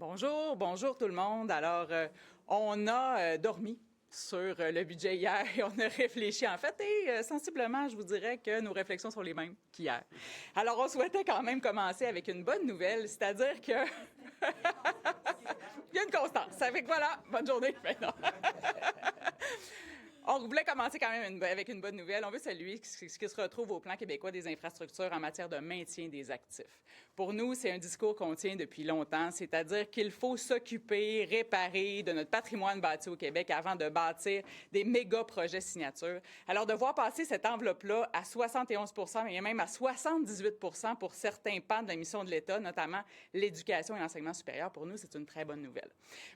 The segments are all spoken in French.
Bonjour, bonjour tout le monde. Alors, on a dormi sur le budget hier et on a réfléchi en fait et sensiblement, je vous dirais que nos réflexions sont les mêmes qu'hier. Alors, on souhaitait quand même commencer avec une bonne nouvelle, c'est-à-dire que il y a une constance. Ça fait que voilà, bonne journée. Mais non. On voulait commencer quand même avec une bonne nouvelle. On veut saluer ce qui se retrouve au plan québécois des infrastructures en matière de maintien des actifs. Pour nous, c'est un discours qu'on tient depuis longtemps, c'est-à-dire qu'il faut s'occuper, réparer de notre patrimoine bâti au Québec avant de bâtir des méga projets signatures. Alors, de voir passer cette enveloppe-là à 71 mais même à 78 pour certains pans de la mission de l'État, notamment l'éducation et l'enseignement supérieur, pour nous, c'est une très bonne nouvelle.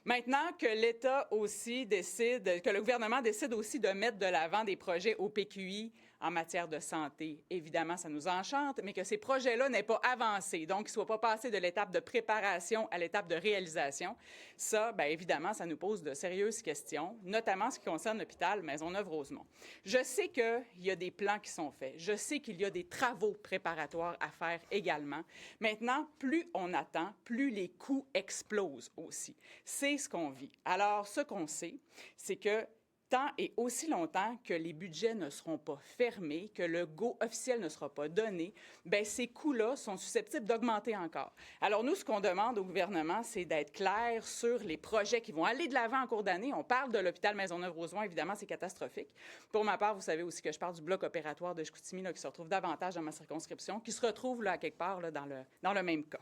Maintenant que l'État aussi décide, que le gouvernement décide aussi de mettre de l'avant des projets au PQI en matière de santé. Évidemment, ça nous enchante, mais que ces projets-là n'aient pas avancé, donc qu'ils ne soient pas passés de l'étape de préparation à l'étape de réalisation. Ça, bien évidemment, ça nous pose de sérieuses questions, notamment ce qui concerne l'hôpital Maisonneuve-Rosemont. Je sais qu'il y a des plans qui sont faits. Je sais qu'il y a des travaux préparatoires à faire également. Maintenant, plus on attend, plus les coûts explosent aussi. C'est ce qu'on vit. Alors, ce qu'on sait, c'est que tant et aussi longtemps que les budgets ne seront pas fermés, que le go officiel ne sera pas donné, bien, ces coûts-là sont susceptibles d'augmenter encore. Alors, nous, ce qu'on demande au gouvernement, c'est d'être clair sur les projets qui vont aller de l'avant en cours d'année. On parle de l'hôpital Maisonneuve-Rosemont, évidemment, c'est catastrophique. Pour ma part, vous savez aussi que je parle du bloc opératoire de Chicoutimi, là, qui se retrouve davantage dans ma circonscription, qui se retrouve là, à quelque part là, dans le même cas.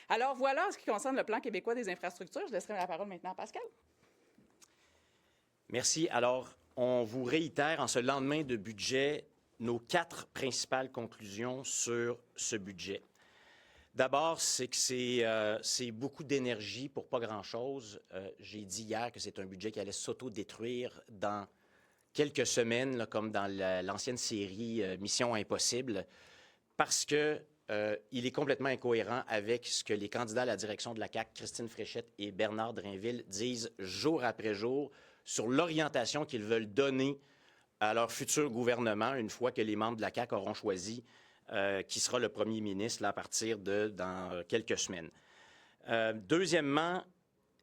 Alors, voilà ce qui concerne le plan québécois des infrastructures. Je laisserai la parole maintenant à Pascal. Merci. Alors, on vous réitère en ce lendemain de budget nos 4 principales conclusions sur ce budget. D'abord, c'est que c'est beaucoup d'énergie pour pas grand-chose. J'ai dit hier que c'est un budget qui allait s'auto-détruire dans quelques semaines, là, comme dans l'ancienne série Mission Impossible, parce que il est complètement incohérent avec ce que les candidats à la direction de la CAQ, Christine Fréchette et Bernard Drainville, disent jour après jour sur l'orientation qu'ils veulent donner à leur futur gouvernement une fois que les membres de la CAQ auront choisi qui sera le premier ministre là, à partir de dans quelques semaines. Deuxièmement,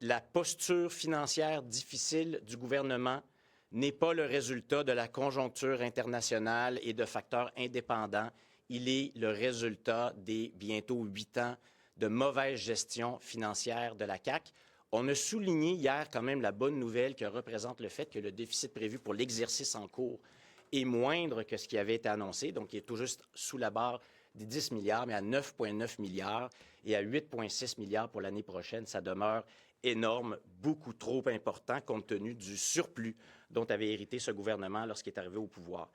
la posture financière difficile du gouvernement n'est pas le résultat de la conjoncture internationale et de facteurs indépendants. Il est le résultat des bientôt 8 ans de mauvaise gestion financière de la CAQ. On a souligné hier quand même la bonne nouvelle que représente le fait que le déficit prévu pour l'exercice en cours est moindre que ce qui avait été annoncé, donc il est tout juste sous la barre des 10 milliards, mais à 9,9 milliards et à 8,6 milliards pour l'année prochaine. Ça demeure énorme, beaucoup trop important compte tenu du surplus dont avait hérité ce gouvernement lorsqu'il est arrivé au pouvoir.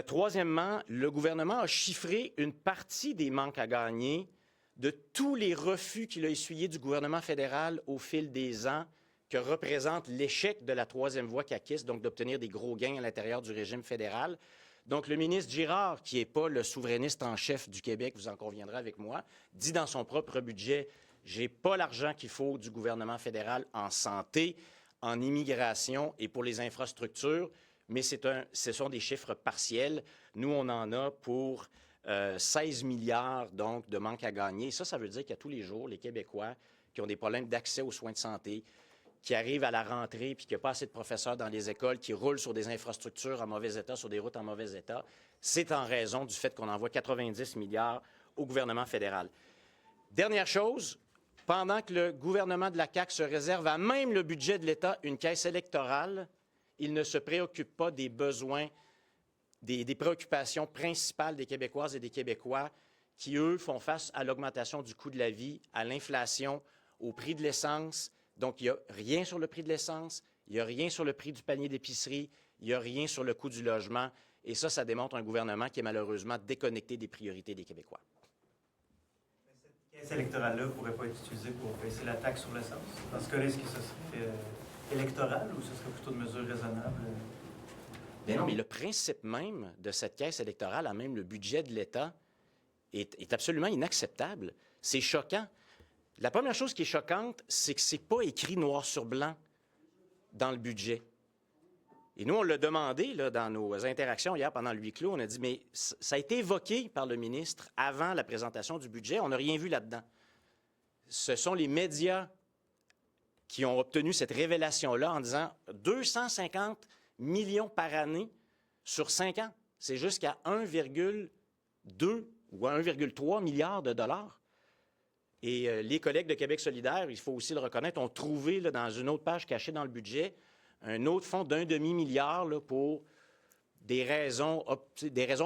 Troisièmement, le gouvernement a chiffré une partie des manques à gagner de tous les refus qu'il a essuyés du gouvernement fédéral au fil des ans, que représente l'échec de la troisième voie caquiste, donc d'obtenir des gros gains à l'intérieur du régime fédéral. Donc, le ministre Girard, qui n'est pas le souverainiste en chef du Québec, vous en conviendrez avec moi, dit dans son propre budget « J'ai pas l'argent qu'il faut du gouvernement fédéral en santé, en immigration et pour les infrastructures, mais ce sont des chiffres partiels. Nous, on en a pour 16 milliards donc, de manque à gagner. Ça veut dire qu'à tous les jours, les Québécois qui ont des problèmes d'accès aux soins de santé, qui arrivent à la rentrée puis qu'il n'y a pas assez de professeurs dans les écoles, qui roulent sur des infrastructures en mauvais état, sur des routes en mauvais état, c'est en raison du fait qu'on envoie 90 milliards au gouvernement fédéral. Dernière chose, pendant que le gouvernement de la CAQ se réserve à même le budget de l'État une caisse électorale, il ne se préoccupe pas des besoins, des préoccupations principales des Québécoises et des Québécois qui, eux, font face à l'augmentation du coût de la vie, à l'inflation, au prix de l'essence. Donc, il n'y a rien sur le prix de l'essence, il n'y a rien sur le prix du panier d'épicerie, il n'y a rien sur le coût du logement. Et ça démontre un gouvernement qui est malheureusement déconnecté des priorités des Québécois. Cette caisse électorale-là ne pourrait pas être utilisée pour baisser la taxe sur l'essence. Dans ce cas-là, est-ce que ce serait électoral ou ce serait plutôt de mesures raisonnables? Bien non, mais le principe même de cette caisse électorale, à même le budget de l'État, est absolument inacceptable. C'est choquant. La première chose qui est choquante, c'est que ce n'est pas écrit noir sur blanc dans le budget. Et nous, on l'a demandé là, dans nos interactions hier pendant le huis clos. On a dit, mais ça a été évoqué par le ministre avant la présentation du budget. On n'a rien vu là-dedans. ce sont les médias qui ont obtenu cette révélation-là en disant 250 millions par année sur 5 ans. C'est jusqu'à 1,2 ou 1,3 milliard de dollars. Et les collègues de Québec solidaire, il faut aussi le reconnaître, ont trouvé là, dans une autre page cachée dans le budget un autre fonds d'1,5 milliard là, pour des raisons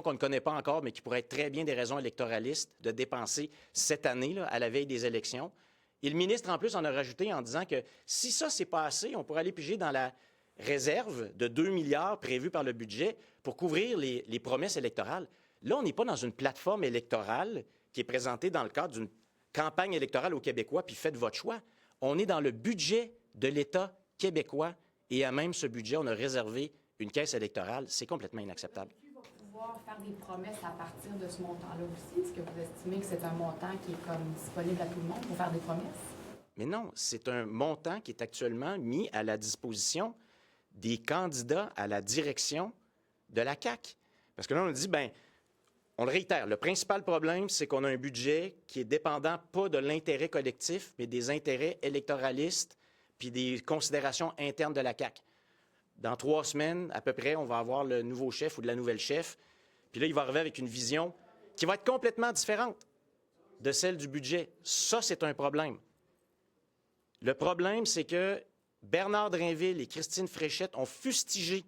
qu'on ne connaît pas encore, mais qui pourraient être très bien des raisons électoralistes, de dépenser cette année, là, à la veille des élections. Et le ministre, en plus, en a rajouté en disant que si ça, c'est pas assez, on pourrait aller piger dans la réserve de 2 milliards prévue par le budget pour couvrir les promesses électorales. Là, on n'est pas dans une plateforme électorale qui est présentée dans le cadre d'une campagne électorale aux Québécois, puis faites votre choix. On est dans le budget de l'État québécois et à même ce budget, on a réservé une caisse électorale. C'est complètement inacceptable. Qui va pouvoir faire des promesses à partir de ce montant-là aussi? Est-ce que vous estimez que c'est un montant qui est comme disponible à tout le monde pour faire des promesses? Mais non, c'est un montant qui est actuellement mis à la disposition des candidats à la direction de la CAQ. Parce que là, on dit, bien, on le réitère, le principal problème, c'est qu'on a un budget qui est dépendant pas de l'intérêt collectif, mais des intérêts électoralistes puis des considérations internes de la CAQ. Dans 3 semaines, à peu près, on va avoir le nouveau chef ou de la nouvelle chef. Puis là, il va arriver avec une vision qui va être complètement différente de celle du budget. Ça, c'est un problème. Le problème, c'est que Bernard Drainville et Christine Fréchette ont fustigé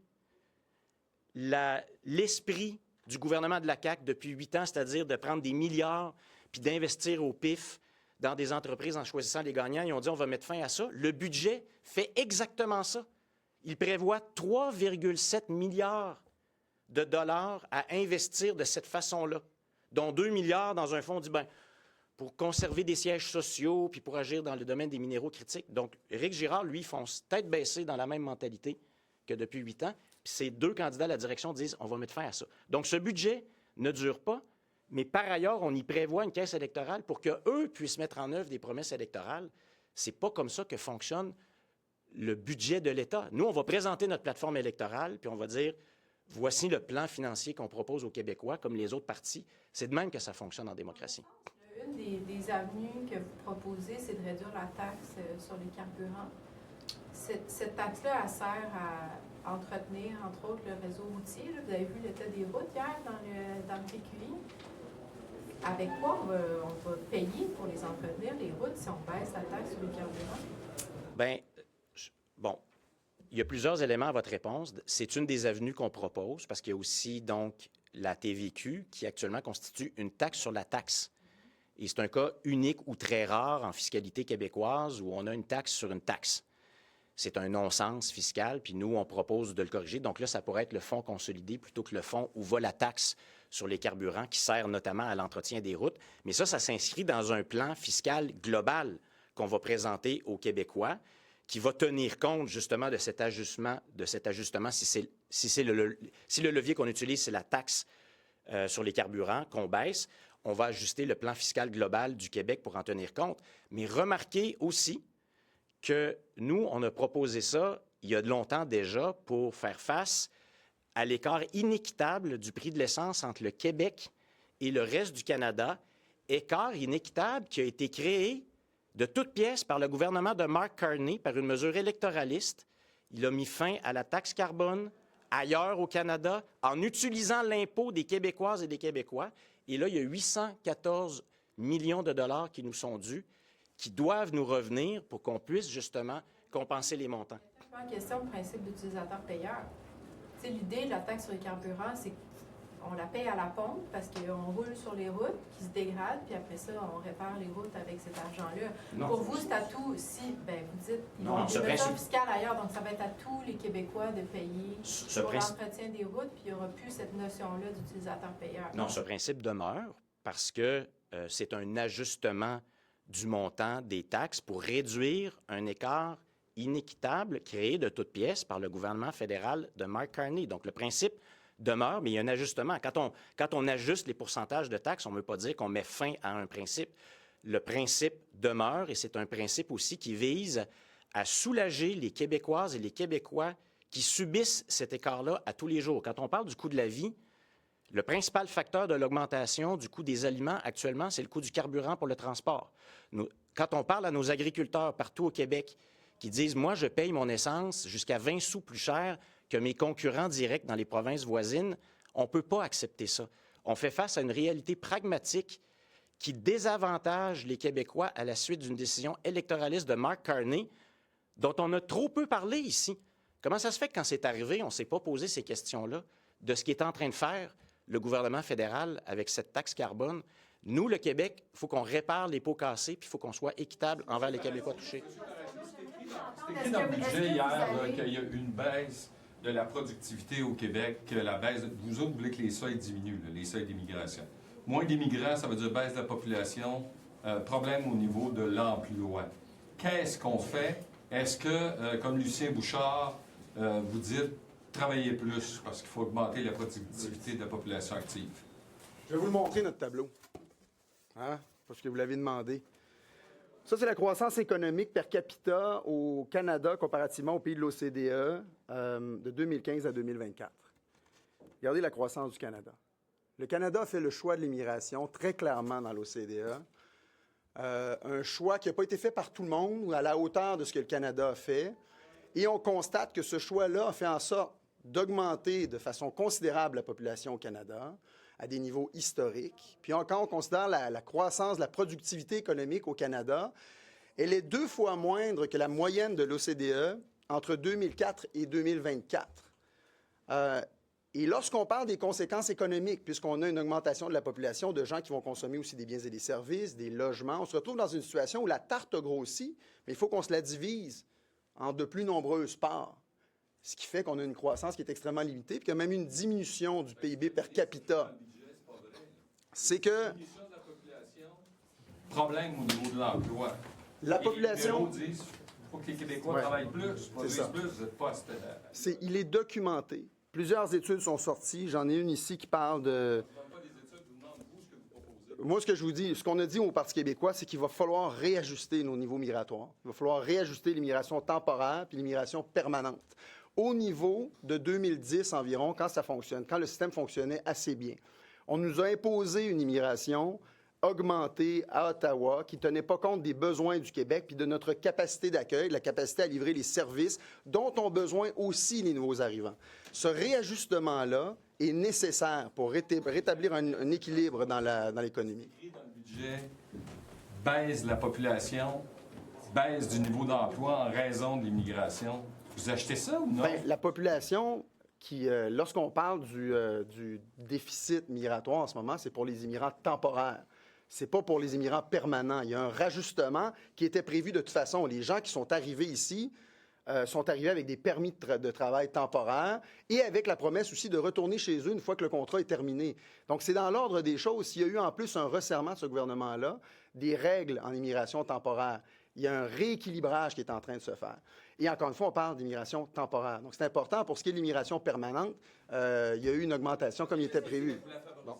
l'esprit du gouvernement de la CAQ depuis 8 ans, c'est-à-dire de prendre des milliards puis d'investir au pif dans des entreprises en choisissant les gagnants. Ils ont dit on va mettre fin à ça. Le budget fait exactement ça. Il prévoit 3,7 milliards de dollars à investir de cette façon-là, dont 2 milliards dans un fonds dit, bien, pour conserver des sièges sociaux puis pour agir dans le domaine des minéraux critiques. Donc, Éric Girard, lui, fonce tête baissée dans la même mentalité que depuis 8 ans. Puis ces 2 candidats à la direction disent on va mettre fin à ça. Donc, ce budget ne dure pas, mais par ailleurs, on y prévoit une caisse électorale pour qu'eux puissent mettre en œuvre des promesses électorales. C'est pas comme ça que fonctionne le budget de l'État. Nous, on va présenter notre plateforme électorale, puis on va dire voici le plan financier qu'on propose aux Québécois, comme les autres partis. C'est de même que ça fonctionne en démocratie. Une des avenues que vous proposez, c'est de réduire la taxe sur les carburants. Cette taxe-là, elle sert à entretenir, entre autres, le réseau routier. Là. Vous avez vu l'état des routes hier dans le PQI. Avec quoi on va payer pour les entretenir, les routes, si on baisse la taxe sur les carburants? Bien, bon, il y a plusieurs éléments à votre réponse. C'est une des avenues qu'on propose, parce qu'il y a aussi, donc, la TVQ, qui actuellement constitue une taxe sur la taxe. Et c'est un cas unique ou très rare en fiscalité québécoise où on a une taxe sur une taxe. C'est un non-sens fiscal, puis nous, on propose de le corriger. Donc là, ça pourrait être le fonds consolidé plutôt que le fonds où va la taxe sur les carburants, qui sert notamment à l'entretien des routes. Mais ça s'inscrit dans un plan fiscal global qu'on va présenter aux Québécois, qui va tenir compte justement de cet ajustement si le levier qu'on utilise, c'est la taxe sur les carburants qu'on baisse. On va ajuster le plan fiscal global du Québec pour en tenir compte. Mais remarquez aussi que nous, on a proposé ça il y a longtemps déjà pour faire face à l'écart inéquitable du prix de l'essence entre le Québec et le reste du Canada, écart inéquitable qui a été créé de toutes pièces par le gouvernement de Mark Carney par une mesure électoraliste. Il a mis fin à la taxe carbone ailleurs au Canada en utilisant l'impôt des Québécoises et des Québécois. Et là, il y a 814 millions de dollars qui nous sont dus, qui doivent nous revenir pour qu'on puisse justement compenser les montants. C'est pas une question de principe d'utilisateur-payeur. L'idée de la taxe sur les carburants, c'est qu'on la paye à la pompe parce qu'on roule sur les routes qui se dégradent, puis après ça, on répare les routes avec cet argent-là. Pour vous, c'est à tout, vous dites, il y a des mesures fiscales ailleurs, donc ça va être à tous les Québécois de payer pour l'entretien des routes, puis il n'y aura plus cette notion-là d'utilisateur-payeur. Non, ce principe demeure parce que c'est un ajustement du montant des taxes pour réduire un écart inéquitable créé de toutes pièces par le gouvernement fédéral de Mark Carney. Donc, le principe demeure, mais il y a un ajustement. Quand on ajuste les pourcentages de taxes, on ne veut pas dire qu'on met fin à un principe. Le principe demeure et c'est un principe aussi qui vise à soulager les Québécoises et les Québécois qui subissent cet écart-là à tous les jours. Quand on parle du coût de la vie, Le principal facteur de l'augmentation du coût des aliments actuellement, c'est le coût du carburant pour le transport. Quand on parle à nos agriculteurs partout au Québec qui disent « Moi, je paye mon essence jusqu'à 20 sous plus cher que mes concurrents directs dans les provinces voisines », on ne peut pas accepter ça. On fait face à une réalité pragmatique qui désavantage les Québécois à la suite d'une décision électoraliste de Mark Carney dont on a trop peu parlé ici. Comment ça se fait que quand c'est arrivé, on ne s'est pas posé ces questions-là de ce qui est en train de faire le gouvernement fédéral avec cette taxe carbone? Nous, le Québec, il faut qu'on répare les pots cassés puis il faut qu'on soit équitable envers les Québécois touchés. C'est écrit dans le budget hier qu'il y a une baisse de la productivité au Québec, la baisse. Vous autres, vous voulez que les seuils diminuent, là, les seuils d'immigration. Moins d'immigrants, ça veut dire baisse de la population, problème au niveau de l'emploi. Qu'est-ce qu'on fait? Est-ce que, comme Lucien Bouchard, vous dites travailler plus parce qu'il faut augmenter la productivité de la population active? Je vais vous le montrer, notre tableau. Hein? Parce que vous l'avez demandé. Ça, c'est la croissance économique per capita au Canada comparativement aux pays de l'OCDE de 2015 à 2024. Regardez la croissance du Canada. Le Canada a fait le choix de l'immigration très clairement dans l'OCDE. Un choix qui n'a pas été fait par tout le monde ou à la hauteur de ce que le Canada a fait. Et on constate que ce choix-là a fait en sorte d'augmenter de façon considérable la population au Canada à des niveaux historiques. Puis quand on considère la croissance, la productivité économique au Canada, elle est 2 fois moindre que la moyenne de l'OCDE entre 2004 et 2024. Et lorsqu'on parle des conséquences économiques, puisqu'on a une augmentation de la population de gens qui vont consommer aussi des biens et des services, des logements, on se retrouve dans une situation où la tarte grossit, mais il faut qu'on se la divise en de plus nombreuses parts. Ce qui fait qu'on a une croissance qui est extrêmement limitée, puis qu'il y a même une diminution du PIB per capita. C'est que... Diminution de la population, problème au niveau de l'emploi. La population... Les libéraux disent qu'il faut que les Québécois travaillent plus, produisent plus, vous n'êtes pas à cette... Il est documenté. Plusieurs études sont sorties. J'en ai une ici qui parle de... Moi, ce que je vous dis, ce qu'on a dit au Parti québécois, c'est qu'il va falloir réajuster nos niveaux migratoires. Il va falloir réajuster l'immigration temporaire puis l'immigration permanente. Au niveau de 2010 environ, quand ça fonctionne, quand le système fonctionnait assez bien, on nous a imposé une immigration augmentée à Ottawa qui ne tenait pas compte des besoins du Québec puis de notre capacité d'accueil, de la capacité à livrer les services dont ont besoin aussi les nouveaux arrivants. Ce réajustement-là est nécessaire pour rétablir un équilibre dans l'économie. Dans le budget, baisse de la population, baisse du niveau d'emploi en raison de l'immigration. Vous achetez ça ou non? Bien, la population, lorsqu'on parle du déficit migratoire en ce moment, c'est pour les immigrants temporaires. Ce n'est pas pour les immigrants permanents. Il y a un rajustement qui était prévu de toute façon. Les gens qui sont arrivés ici sont arrivés avec des permis de travail temporaires et avec la promesse aussi de retourner chez eux une fois que le contrat est terminé. Donc, c'est dans l'ordre des choses. S'il y a eu en plus un resserrement de ce gouvernement-là, des règles en immigration temporaire, il y a un rééquilibrage qui est en train de se faire. Et encore une fois, on parle d'immigration temporaire. Donc, c'est important. Pour ce qui est de l'immigration permanente, il y a eu une augmentation comme il était prévu. Bon.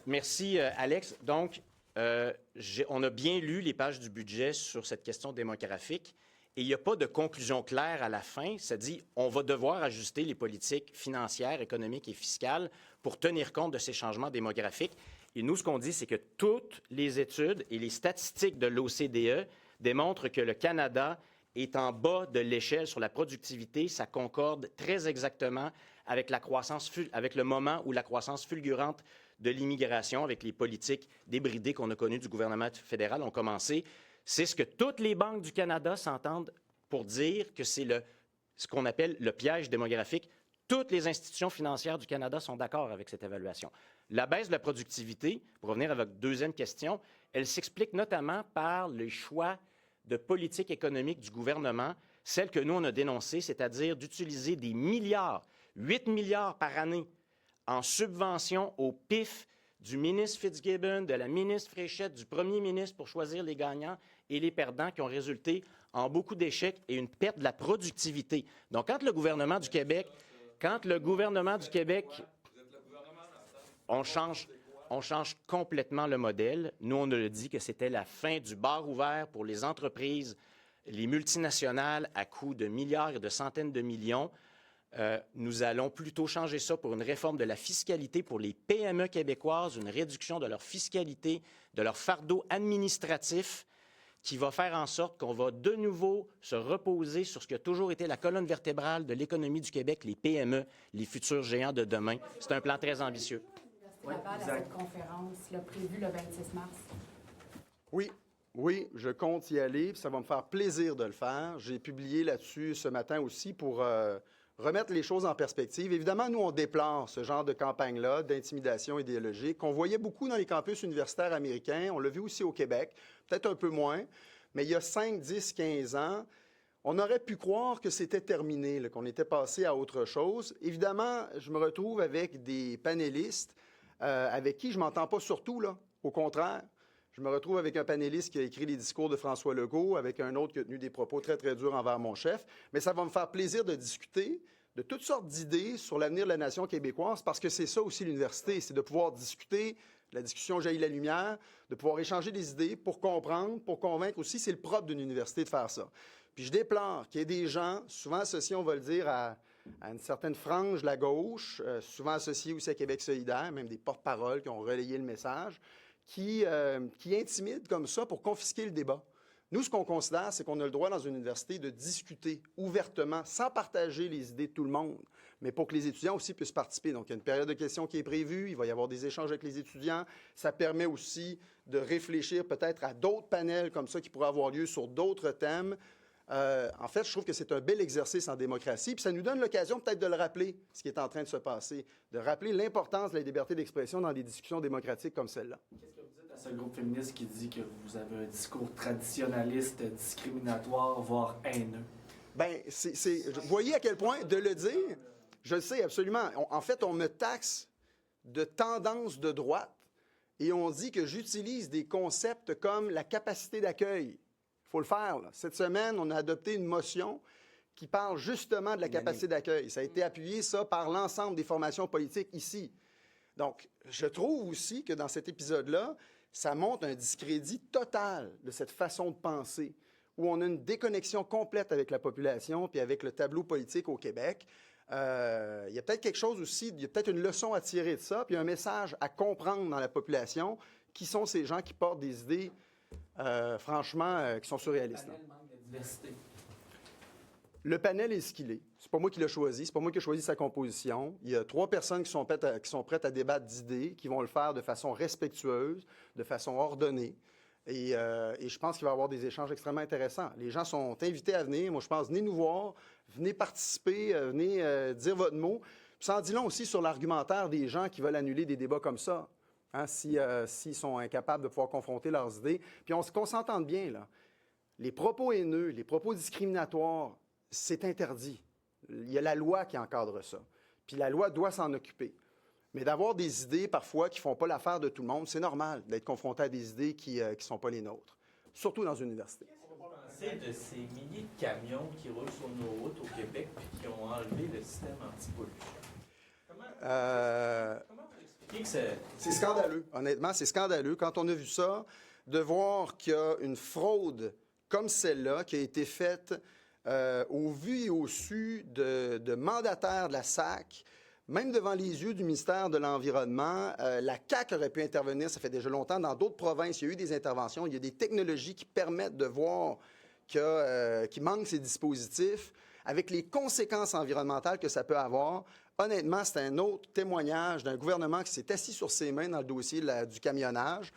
Merci, Alex. Donc, on a bien lu les pages du budget sur cette question démographique et il n'y a pas de conclusion claire à la fin. Ça dit on va devoir ajuster les politiques financières, économiques et fiscales pour tenir compte de ces changements démographiques. Et nous, ce qu'on dit, c'est que toutes les études et les statistiques de l'OCDE démontrent que le Canada est en bas de l'échelle sur la productivité. Ça concorde très exactement avec avec le moment où la croissance fulgurante de l'immigration, avec les politiques débridées qu'on a connues du gouvernement fédéral, ont commencé. C'est ce que toutes les banques du Canada s'entendent pour dire que c'est ce qu'on appelle le piège démographique. Toutes les institutions financières du Canada sont d'accord avec cette évaluation. La baisse de la productivité, pour revenir à votre deuxième question, elle s'explique notamment par les choix de politique économique du gouvernement, celle que nous, on a dénoncée, c'est-à-dire d'utiliser des milliards, 8 milliards par année, en subvention au PIF du ministre Fitzgibbon, de la ministre Fréchette, du premier ministre pour choisir les gagnants et les perdants qui ont résulté en beaucoup d'échecs et une perte de la productivité. Donc, quand le gouvernement du Québec, on change complètement le modèle. Nous, on a dit que c'était la fin du bar ouvert pour les entreprises, les multinationales à coût de milliards et de centaines de millions. Nous allons plutôt changer ça pour une réforme de la fiscalité pour les PME québécoises, une réduction de leur fiscalité, de leur fardeau administratif, qui va faire en sorte qu'on va de nouveau se reposer sur ce qui a toujours été la colonne vertébrale de l'économie du Québec, les PME, les futurs géants de demain. C'est un plan très ambitieux. Laval à cette conférence là, prévue le 26 mars. Oui, je compte y aller, puis ça va me faire plaisir de le faire. J'ai publié là-dessus ce matin aussi pour remettre les choses en perspective. Évidemment, nous, on déplore ce genre de campagne-là, d'intimidation idéologique, qu'on voyait beaucoup dans les campus universitaires américains. On l'a vu aussi au Québec, peut-être un peu moins, mais il y a 5, 10, 15 ans, on aurait pu croire que c'était terminé, là, qu'on était passé à autre chose. Évidemment, je me retrouve avec des panélistes avec qui je ne m'entends pas surtout, là. Au contraire. Je me retrouve avec un panéliste qui a écrit les discours de François Legault, avec un autre qui a tenu des propos très, très durs envers mon chef. Mais ça va me faire plaisir de discuter de toutes sortes d'idées sur l'avenir de la nation québécoise, parce que c'est ça aussi l'université, c'est de pouvoir discuter, la discussion jaillit la lumière, de pouvoir échanger des idées pour comprendre, pour convaincre aussi. C'est le propre d'une université de faire ça. Puis je déplore qu'il y ait des gens, souvent associés, on va le dire, à une certaine frange de la gauche, souvent associés aussi à Québec solidaire, même des porte-paroles qui ont relayé le message, qui intimident comme ça pour confisquer le débat. Nous, ce qu'on considère, c'est qu'on a le droit dans une université de discuter ouvertement, sans partager les idées de tout le monde, mais pour que les étudiants aussi puissent participer. Donc, il y a une période de questions qui est prévue, il va y avoir des échanges avec les étudiants. Ça permet aussi de réfléchir peut-être à d'autres panels comme ça qui pourraient avoir lieu sur d'autres thèmes. En fait, je trouve que c'est un bel exercice en démocratie, puis ça nous donne l'occasion peut-être de le rappeler, ce qui est en train de se passer, de rappeler l'importance de la liberté d'expression dans des discussions démocratiques comme celle-là. Qu'est-ce que vous dites à ce groupe féministe qui dit que vous avez un discours traditionnaliste, discriminatoire, voire haineux? Bien, vous voyez à quel point de le dire, je le sais absolument. En fait, on me taxe de tendance de droite et on dit que j'utilise des concepts comme la capacité d'accueil. Il faut le faire, là. Cette semaine, on a adopté une motion qui parle justement de la capacité d'accueil. Ça a été appuyé, ça, par l'ensemble des formations politiques ici. Donc, je trouve aussi que dans cet épisode-là, ça montre un discrédit total de cette façon de penser, où on a une déconnexion complète avec la population puis avec le tableau politique au Québec. Il y a peut-être quelque chose aussi, il y a peut-être une leçon à tirer de ça, puis un message à comprendre dans la population, qui sont ces gens qui portent des idées franchement, qui sont surréalistes. Le panel manque de diversité. Le panel est ce qu'il est. C'est pas moi qui l'ai choisi. C'est pas moi qui ai choisi sa composition. Il y a 3 personnes qui sont prêtes à débattre d'idées, qui vont le faire de façon respectueuse, de façon ordonnée. Et je pense qu'il va y avoir des échanges extrêmement intéressants. Les gens sont invités à venir. Moi, je pense, venez nous voir, venez participer, venez dire votre mot. Puis ça en dit long aussi sur l'argumentaire des gens qui veulent annuler des débats comme ça. Hein, s'ils sont incapables de pouvoir confronter leurs idées. Puis qu'on s'entende bien, là. Les propos haineux, les propos discriminatoires, c'est interdit. Il y a la loi qui encadre ça. Puis la loi doit s'en occuper. Mais d'avoir des idées, parfois, qui ne font pas l'affaire de tout le monde, c'est normal d'être confronté à des idées qui ne sont pas les nôtres. Surtout dans une université. Qu'est-ce que vous pensez de ces milliers de camions qui roulent sur nos routes au Québec puis qui ont enlevé le système anti-pollution? Comment c'est scandaleux. Honnêtement, c'est scandaleux. Quand on a vu ça, de voir qu'il y a une fraude comme celle-là qui a été faite au vu et au su de mandataires de la SAC, même devant les yeux du ministère de l'Environnement, la CAQ aurait pu intervenir, ça fait déjà longtemps, dans d'autres provinces, il y a eu des interventions, il y a des technologies qui permettent de voir qu'il manque ces dispositifs, avec les conséquences environnementales que ça peut avoir. Honnêtement, c'est un autre témoignage d'un gouvernement qui s'est assis sur ses mains dans le dossier du camionnage.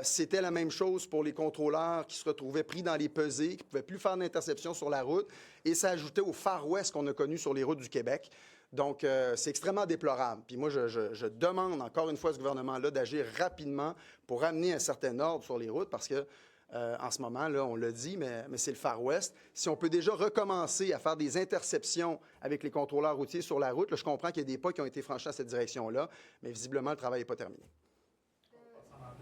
C'était la même chose pour les contrôleurs qui se retrouvaient pris dans les pesées, qui ne pouvaient plus faire d'interception sur la route, et ça ajoutait au Far West qu'on a connu sur les routes du Québec. Donc, c'est extrêmement déplorable. Puis moi, je demande encore une fois à ce gouvernement-là d'agir rapidement pour amener un certain ordre sur les routes, parce que en ce moment, là, on l'a dit, mais c'est le Far West. Si on peut déjà recommencer à faire des interceptions avec les contrôleurs routiers sur la route, là, je comprends qu'il y a des pas qui ont été franchis dans cette direction-là, mais visiblement, le travail n'est pas terminé.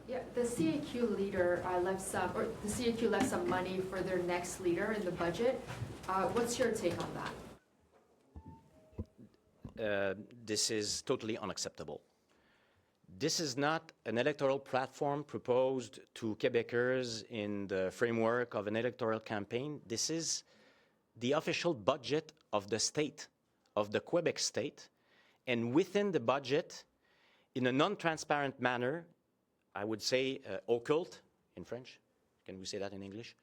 Yeah, the CAQ leader the CAQ left some money for their next leader in the budget. What's your take on that? This is totally unacceptable. This is not an electoral platform proposed to Quebecers in the framework of an electoral campaign. This is the official budget of the state, of the Quebec state, and within the budget, in a non-transparent manner, I would say occult in French. Can we say that in English?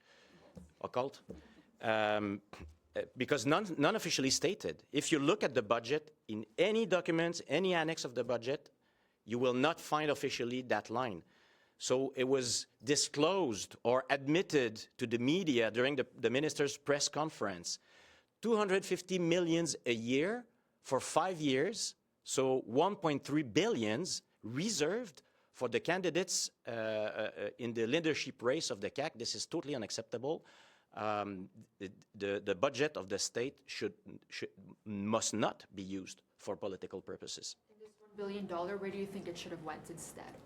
Occult. Because none officially stated. If you look at the budget, in any documents, any annex of the budget, you will not find officially that line. So it was disclosed or admitted to the media during the minister's press conference. 250 million a year for 5 years, so 1.3 billion reserved for the candidates in the leadership race of the CAQ. This is totally unacceptable. The budget of the state must not be used for political purposes. And this $1 billion, where do you think it should have went instead?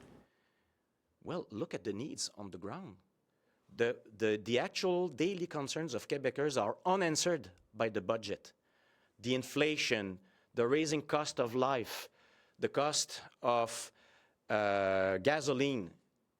Well, look at the needs on the ground. The actual daily concerns of Quebecers are unanswered by the budget. The inflation, the rising cost of life, the cost of gasoline,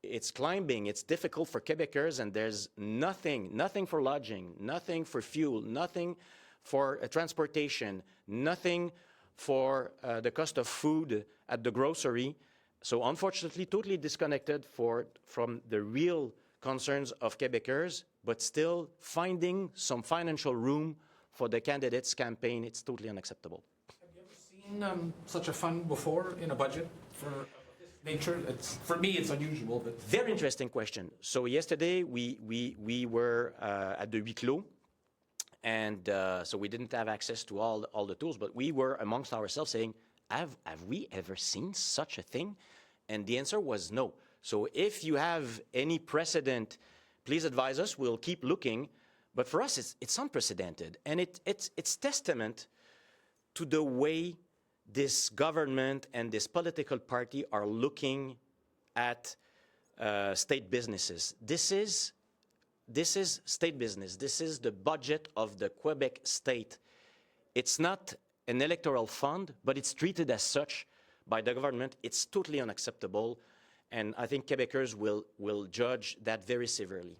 it's climbing, it's difficult for Quebecers, and there's nothing for lodging, nothing for fuel, nothing for transportation, nothing for the cost of food at the grocery. So unfortunately, totally disconnected from the real concerns of Quebecers, but still finding some financial room for the candidates' campaign. It's totally unacceptable. Have you ever seen such a fund before in a budget for this nature? For me, it's unusual. But Very interesting question. So yesterday, we were at the huis clos, and so we didn't have access to all the tools, but we were amongst ourselves saying, have we ever seen such a thing? And the answer was no. So if you have any precedent, please advise us. We'll keep looking. But for us, it's unprecedented. And it's testament to the way this government and this political party are looking at state businesses. This is state business. This is the budget of the Quebec state. It's not an electoral fund, but it's treated as such by the government. It's totally unacceptable, and I think Quebecers will judge that very severely.